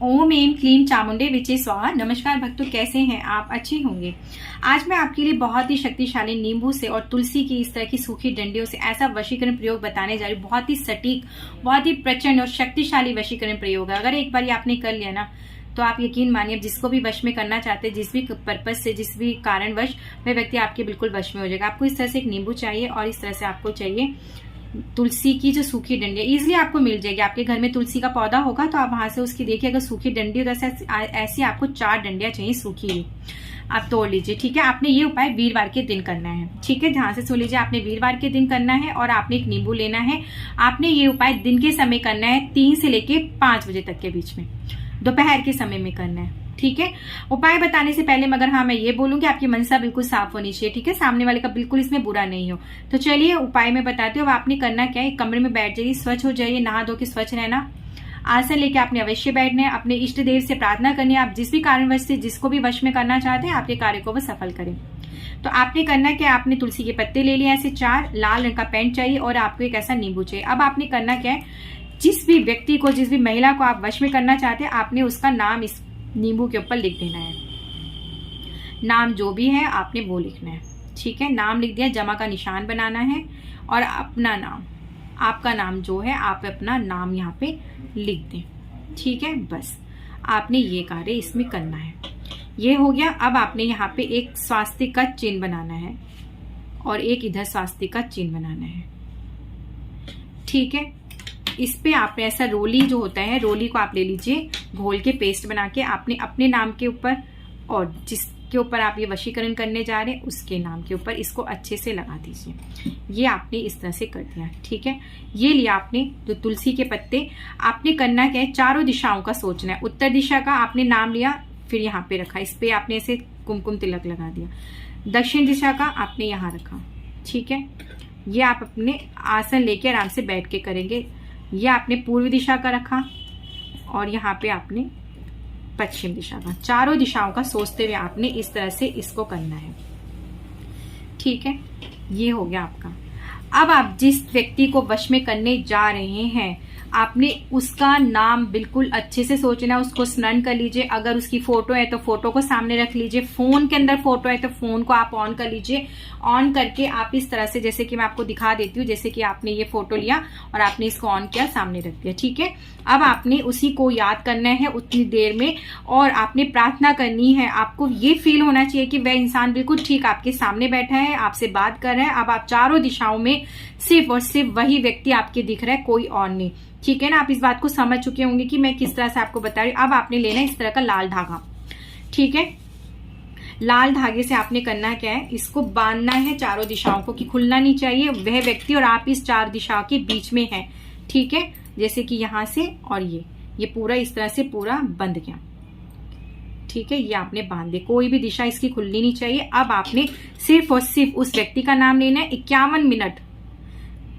ओम M क्लीम चामुंडे विचे स्वाहा। नमस्कार भक्तों, कैसे हैं आप? अच्छे होंगे। आज मैं आपके लिए बहुत ही शक्तिशाली नींबू से और तुलसी की इस तरह की सूखी डंडियों से ऐसा वशीकरण प्रयोग बताने जा रही हूँ। बहुत ही सटीक, बहुत ही प्रचंड और शक्तिशाली वशीकरण प्रयोग है। अगर एक बार ये आपने कर लिया ना, तो आप यकीन मानिए जिसको भी वश में करना चाहते हैं, जिस भी पर्पज से, जिस भी कारणवश, वह व्यक्ति आपके बिल्कुल वश में हो जाएगा। आपको इस तरह से एक नींबू चाहिए और इस तरह से आपको चाहिए तुलसी की जो सूखी डंडियां इजिली आपको मिल जाएगी। आपके घर में तुलसी का पौधा होगा तो आप वहां से उसकी देखिए, अगर सूखी डंडी ऐसी आपको 4 डंडियां चाहिए सूखी हुई, आप तोड़ लीजिए। ठीक है, आपने ये उपाय वीरवार के दिन करना है। ठीक है, ध्यान से सुन लीजिए, आपने वीरवार के दिन करना है और आपने एक नींबू लेना है। आपने ये उपाय दिन के समय करना है, 3 से लेके 5 बजे तक के बीच में, दोपहर के समय में करना है। ठीक है, उपाय बताने से पहले मगर मैं ये बोलूंगी आपकी मनसा बिल्कुल साफ होनी चाहिए। ठीक है, सामने वाले का बिल्कुल इसमें बुरा नहीं हो। तो चलिए उपाय में बताती हूँ। अब आपने करना क्या है, कमरे में बैठ जाइए, स्वच्छ हो जाइए, नहा धो के स्वच्छ रहना। आसन लेके आपने अवश्य बैठना है, अपने इष्ट देव से प्रार्थना करनी है। आप जिस भी कारणवश से जिसको भी वश में करना चाहते हैं, आपके कार्य को वो सफल करें। तो आपने करना क्या, आपने तुलसी के पत्ते ले लिए ऐसे 4, लाल रंग का पेंट चाहिए और आपको एक ऐसा नींबू चाहिए। अब आपने करना क्या है, जिस भी व्यक्ति को, जिस भी महिला को आप वश में करना चाहते हैं, आपने उसका नाम इस नींबू के ऊपर लिख देना है। नाम जो भी है आपने वो लिखना है। ठीक है, नाम लिख दिया, जमा का निशान बनाना है और अपना नाम, आपका नाम जो है आप अपना नाम यहाँ पे लिख दें। ठीक है, बस आपने ये कार्य इसमें करना है। ये हो गया। अब आपने यहाँ पे एक स्वास्तिक का चिन्ह बनाना है और एक इधर स्वास्तिक का चिन्ह बनाना है। ठीक है, इस पे आपने ऐसा रोली जो होता है, रोली को आप ले लीजिए, घोल के पेस्ट बना के आपने अपने नाम के ऊपर और जिसके ऊपर आप ये वशीकरण करने जा रहे हैं उसके नाम के ऊपर इसको अच्छे से लगा दीजिए। ये आपने इस तरह से कर दिया। ठीक है, ये लिया आपने जो तुलसी के पत्ते। आपने करना क्या है, चारों दिशाओं का सोचना है। उत्तर दिशा का आपने नाम लिया, फिर यहाँ पे रखा, इस पे आपने ऐसे कुमकुम तिलक लगा दिया। दक्षिण दिशा का आपने यहाँ रखा। ठीक है, ये आप अपने आसन लेके आराम से बैठ के करेंगे। ये आपने पूर्व दिशा का रखा और यहाँ पे आपने पश्चिम दिशा का। चारों दिशाओं का सोचते हुए आपने इस तरह से इसको करना है। ठीक है, ये हो गया आपका। अब आप जिस व्यक्ति को वश में करने जा रहे हैं, आपने उसका नाम बिल्कुल अच्छे से सोचना, उसको स्मरण कर लीजिए। अगर उसकी फोटो है तो फोटो को सामने रख लीजिए, फोन के अंदर फोटो है तो फोन को आप ऑन कर लीजिए। ऑन करके आप इस तरह से, जैसे कि मैं आपको दिखा देती हूँ, जैसे कि आपने ये फोटो लिया और आपने इसको ऑन किया, सामने रख दिया। ठीक है, अब आपने उसी को याद करना है उतनी देर में और आपने प्रार्थना करनी है। आपको ये फील होना चाहिए कि वह इंसान बिल्कुल ठीक आपके सामने बैठा है, आपसे बात कर रहा है। अब आप चारों दिशाओं में सिर्फ और सिर्फ वही व्यक्ति आपके दिख रहा है, कोई और नहीं। ठीक है ना, आप इस बात को समझ चुके होंगे कि मैं किस तरह से आपको बता रही हूँ। अब आपने लेना इस तरह का लाल धागा। ठीक है, लाल धागे से आपने करना क्या है, इसको बांधना है चारों दिशाओं को कि खुलना नहीं चाहिए। वह व्यक्ति और आप इस 4 दिशाओं के बीच में हैं। ठीक है, जैसे कि यहां से और ये पूरा इस तरह से पूरा बंध गया। ठीक है, ये आपने बांध दिया, कोई भी दिशा इसकी खुलनी नहीं चाहिए। अब आपने सिर्फ और सिर्फ उस व्यक्ति का नाम लेना है। 51 मिनट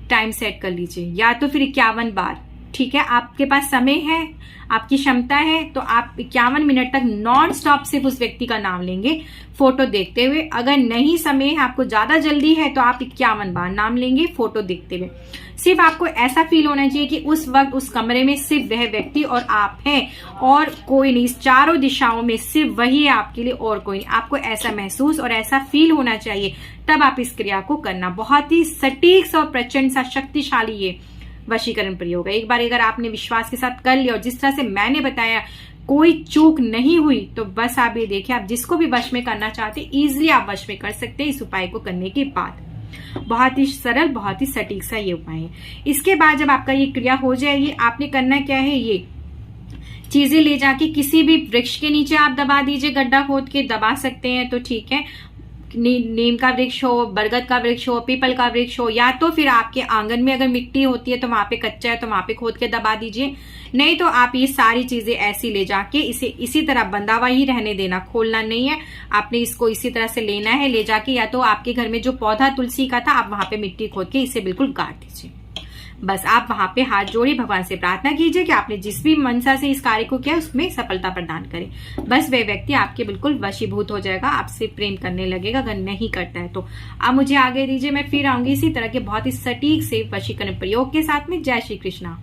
टाइम सेट कर लीजिए, या तो फिर 51 बार। ठीक है, आपके पास समय है, आपकी क्षमता है, तो आप 51 मिनट तक नॉन स्टॉप सिर्फ उस व्यक्ति का नाम लेंगे, फोटो देखते हुए। अगर नहीं समय है, आपको ज्यादा जल्दी है, तो आप 51 बार नाम लेंगे फोटो देखते हुए। सिर्फ आपको ऐसा फील होना चाहिए कि उस वक्त उस कमरे में सिर्फ वह व्यक्ति और आप हैं और कोई नहीं। इस चारों दिशाओं में सिर्फ वही है आपके लिए और कोई नहीं। आपको ऐसा महसूस और ऐसा फील होना चाहिए, तब आप इस क्रिया को करना। बहुत ही सटीक और प्रचंड सा शक्तिशाली ये वशीकरण प्रयोग है। एक बार अगर आपने विश्वास के साथ कर लिया और जिस तरह से मैंने बताया कोई चूक नहीं हुई, तो बस आप ये देखिए, आप जिसको भी वश में करना चाहते हैं इजिली आप वश में कर सकते हैं इस उपाय को करने के बाद। बहुत ही सरल, बहुत ही सटीक सा ये उपाय है। इसके बाद जब आपका ये क्रिया हो जाएगी, आपने करना क्या है, ये चीजें ले जाके किसी भी वृक्ष के नीचे आप दबा दीजिए। गड्ढा खोद के दबा सकते हैं तो ठीक है, नीम का वृक्ष हो, बरगद का वृक्ष हो, पीपल का वृक्ष हो, या तो फिर आपके आंगन में अगर मिट्टी होती है तो वहां पे कच्चा है तो वहां पे खोद के दबा दीजिए। नहीं तो आप ये सारी चीजें ऐसी ले जाके इसे इसी तरह बंधा हुआ ही रहने देना, खोलना नहीं है। आपने इसको इसी तरह से लेना है, ले जाके या तो आपके घर में जो पौधा तुलसी का था आप वहां पे मिट्टी खोद के इसे बिल्कुल गाड़ दीजिए। बस आप वहां पे हाथ जोड़िए, भगवान से प्रार्थना कीजिए कि आपने जिस भी मनसा से इस कार्य को किया उसमें सफलता प्रदान करें। बस वह व्यक्ति आपके बिल्कुल वशीभूत हो जाएगा, आपसे प्रेम करने लगेगा। अगर नहीं करता है तो आप मुझे आगे दीजिए, मैं फिर आऊंगी इसी तरह के बहुत ही सटीक से वशीकरण प्रयोग के साथ में। जय श्री कृष्णा।